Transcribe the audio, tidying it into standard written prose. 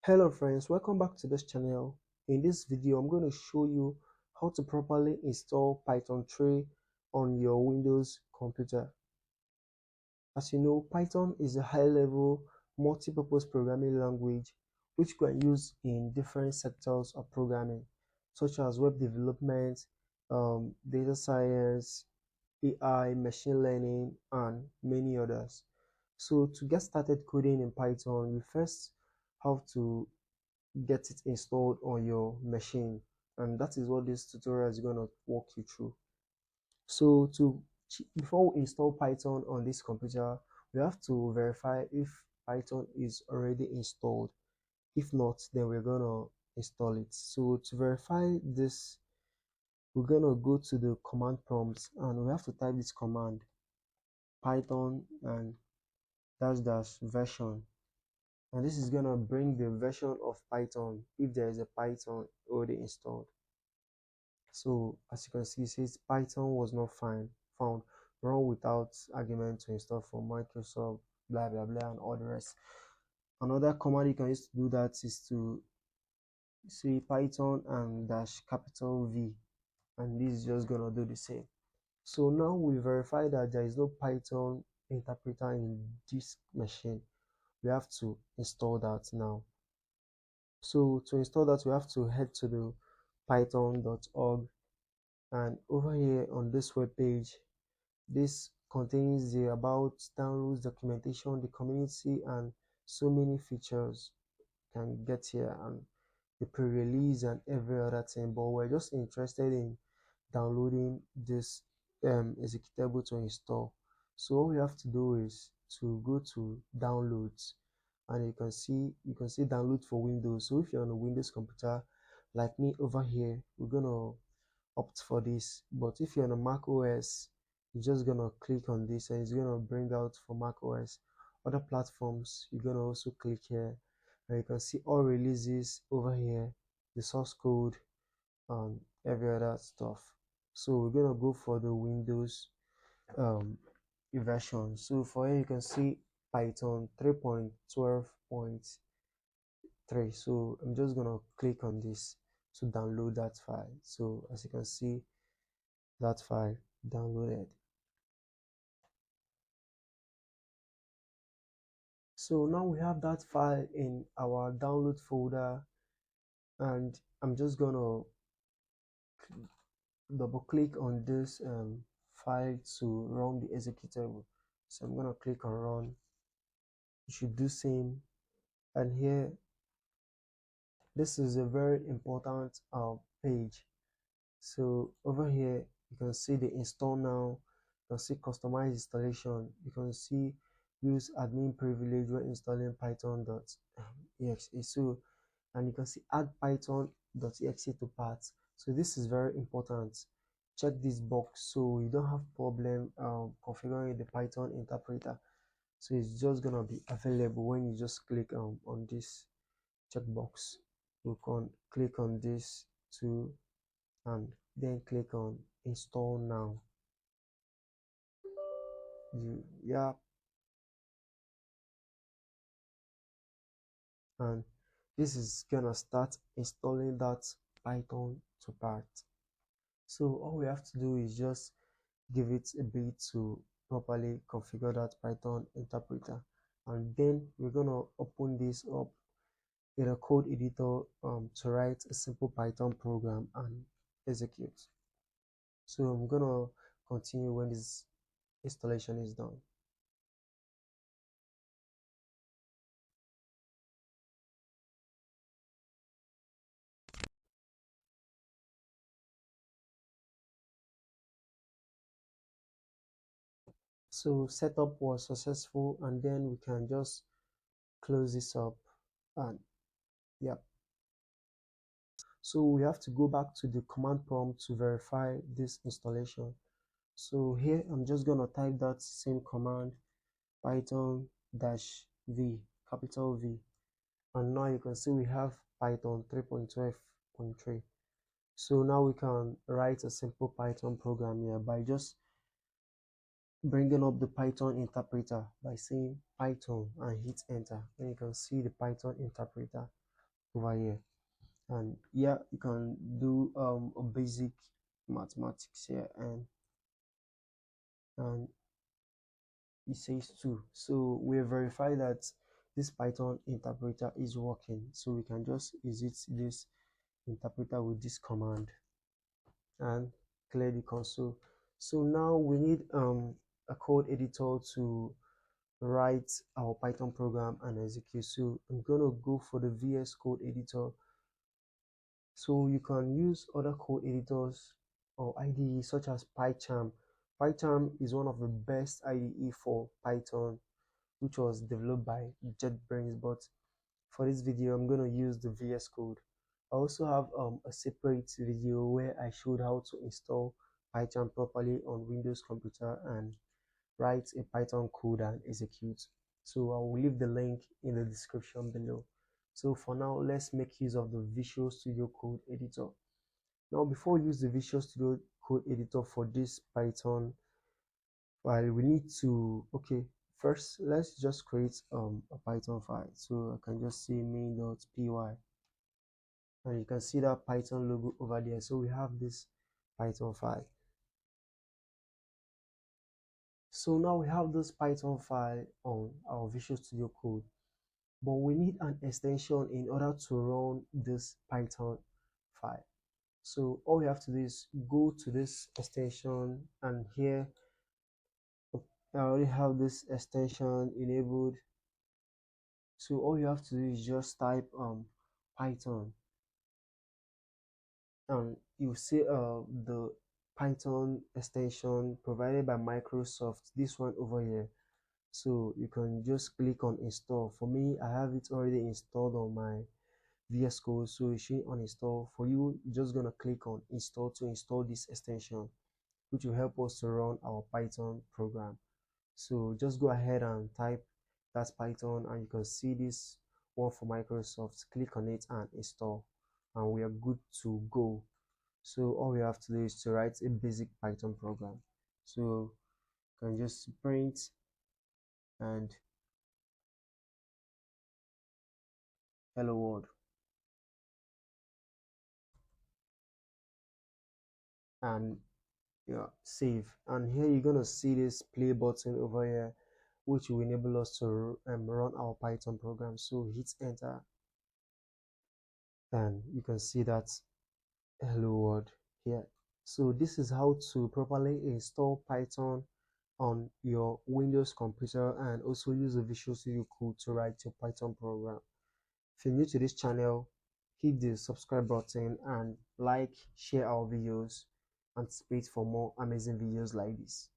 Hello friends, welcome back to this channel. In this video, I'm going to show you how to properly install Python 3 on your Windows computer. As you know, Python is a high-level multi-purpose programming language which you can use in different sectors of programming, such as web development, data science, AI, machine learning, and many others. So to get started coding in Python, you first have to get it installed on your machine, and that is what this tutorial is going to walk you through. So before we install Python on this computer, we have to verify if Python is already installed. If not, then we're going to install it. So to verify this, we're going to go to the command prompt and we have to type this command: python and -- version, and this is going to bring the version of Python if there is a Python already installed. So as you can see, it says Python was not found, run without argument to install from Microsoft, blah blah blah, and all the rest. Another command you can use to do that is to say python and -V, and this is just gonna do the same. So now we verify that there is no Python interpreter in this machine. We have to install that now. So to install that, we have to head to the python.org, and over here on this web page, this contains the about, downloads, documentation, the community, and so many features you can get here, and the pre-release and every other thing. But we're just interested in downloading this executable to install. So what we have to do is to go to downloads, and you can see download for Windows. So if you're on a Windows computer like me over here, we're gonna opt for this. But if you're on a Mac OS, you're just gonna click on this and it's gonna bring out for Mac OS. Other platforms, you're gonna also click here and you can see all releases over here, the source code, and every other stuff. So we're gonna go for the Windows um, version. So for here you can see Python 3.12.3. So I'm just gonna click on this to download that file. So as you can see, that file downloaded. So now we have that file in our download folder, and I'm just gonna double click on this file to run the executable. So I'm gonna click on run. You should do same, and here this is a very important page. So over here you can see the install now, you can see customize installation, you can see use admin privilege when installing python.exe. So, and you can see add python.exe to paths. So this is very important. Check this box so you don't have problem configuring the Python interpreter. So it's just gonna be available when you just click on this checkbox. You can click on this too, and then click on install now. Yeah, and this is gonna start installing that Python to part. So all we have to do is just give it a bit to properly configure that Python interpreter, and then we're gonna open this up in a code editor to write a simple Python program and execute. So I'm gonna continue when this installation is done. So setup was successful, and then we can just close this up, and yeah. So we have to go back to the command prompt to verify this installation. So here I'm just gonna type that same command, python-v, capital V, and now you can see we have Python 3.12.3. So now we can write a simple Python program here by just bringing up the Python interpreter by saying Python and hit enter. Then you can see the Python interpreter. over here. And yeah, you can do a basic mathematics here, and it says 2. So we verify that this Python interpreter is working, so we can just exit this interpreter with this command and clear the console. So now we need a code editor to write our Python program and execute. So I'm gonna go for the VS Code editor. So you can use other code editors or IDE such as PyCharm. PyCharm is one of the best IDE for Python, which was developed by JetBrains, but for this video I'm going to use the VS Code. I also have a separate video where I showed how to install PyCharm properly on Windows computer and write a Python code and execute. So I will leave the link in the description below. So for now, let's make use of the Visual Studio Code editor. Now before we use the Visual Studio Code editor for this Python file, we need to, okay, first let's just create a Python file. So I can just say main.py, and you can see that Python logo over there. So we have this Python file. So now we have this Python file on our Visual Studio Code, but we need an extension in order to run this Python file. So all we have to do is go to this extension, and here I already have this extension enabled. So all you have to do is just type Python, and you see the Python extension provided by Microsoft, this one over here. So you can just click on install. For me, I have it already installed on my VS Code, so it should uninstall. For you, you're just gonna click on install to install this extension, which will help us to run our Python program. So just go ahead and type that's Python, and you can see this one for Microsoft. Click on it and install, and we are good to go. So all we have to do is to write a basic Python program. So you can just print and hello world, and yeah, save. And here you're gonna see this play button over here, which will enable us to run our Python program. So hit enter, and you can see that hello world here. So this is how to properly install Python on your Windows computer, and also use the Visual Studio Code to write your Python program. If you're new to this channel, hit the subscribe button and like, share our videos, and wait for more amazing videos like this.